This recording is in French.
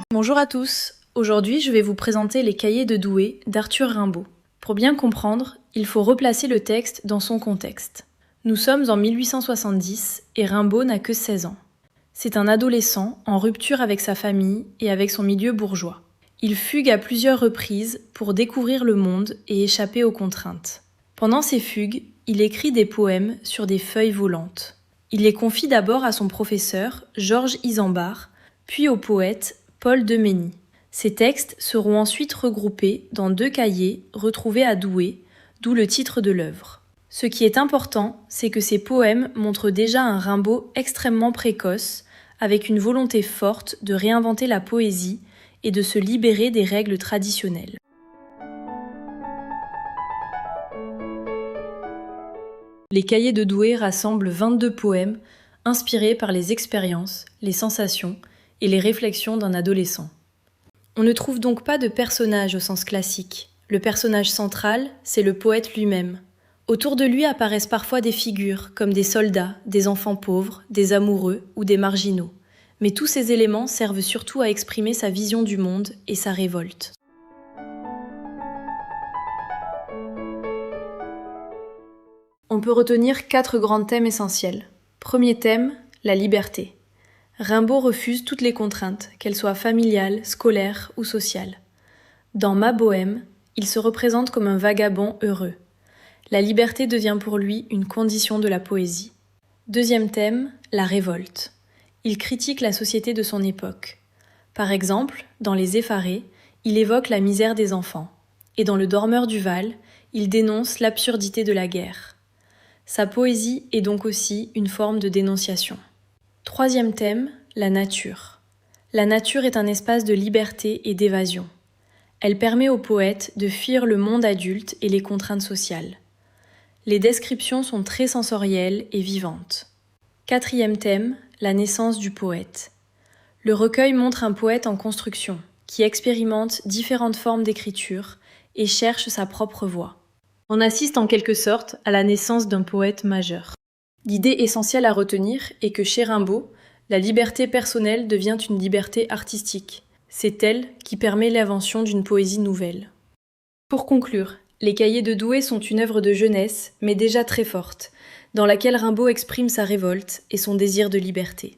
Bonjour à tous, aujourd'hui je vais vous présenter Les Cahiers de Douai d'Arthur Rimbaud. Pour bien comprendre, il faut replacer le texte dans son contexte. Nous sommes en 1870 et Rimbaud n'a que 16 ans. C'est un adolescent en rupture avec sa famille et avec son milieu bourgeois. Il fugue à plusieurs reprises pour découvrir le monde et échapper aux contraintes. Pendant ces fugues, il écrit des poèmes sur des feuilles volantes. Il les confie d'abord à son professeur, Georges Isambard, puis au poète Paul de Mény. Ces textes seront ensuite regroupés dans 2 cahiers retrouvés à Douai, d'où le titre de l'œuvre. Ce qui est important, c'est que ces poèmes montrent déjà un Rimbaud extrêmement précoce, avec une volonté forte de réinventer la poésie et de se libérer des règles traditionnelles. Les Cahiers de Douai rassemblent 22 poèmes inspirés par les expériences, les sensations et les réflexions d'un adolescent. On ne trouve donc pas de personnage au sens classique. Le personnage central, c'est le poète lui-même. Autour de lui apparaissent parfois des figures, comme des soldats, des enfants pauvres, des amoureux ou des marginaux. Mais tous ces éléments servent surtout à exprimer sa vision du monde et sa révolte. On peut retenir 4 grands thèmes essentiels. Premier thème, la liberté. Rimbaud refuse toutes les contraintes, qu'elles soient familiales, scolaires ou sociales. Dans Ma Bohème, il se représente comme un vagabond heureux. La liberté devient pour lui une condition de la poésie. Deuxième thème, la révolte. Il critique la société de son époque. Par exemple, dans Les Effarés, il évoque la misère des enfants. Et dans Le Dormeur du Val, il dénonce l'absurdité de la guerre. Sa poésie est donc aussi une forme de dénonciation. Troisième thème, la nature. La nature est un espace de liberté et d'évasion. Elle permet au poète de fuir le monde adulte et les contraintes sociales. Les descriptions sont très sensorielles et vivantes. Quatrième thème, la naissance du poète. Le recueil montre un poète en construction, qui expérimente différentes formes d'écriture et cherche sa propre voix. On assiste en quelque sorte à la naissance d'un poète majeur. L'idée essentielle à retenir est que chez Rimbaud, la liberté personnelle devient une liberté artistique. C'est elle qui permet l'invention d'une poésie nouvelle. Pour conclure, Les Cahiers de Douai sont une œuvre de jeunesse, mais déjà très forte, dans laquelle Rimbaud exprime sa révolte et son désir de liberté.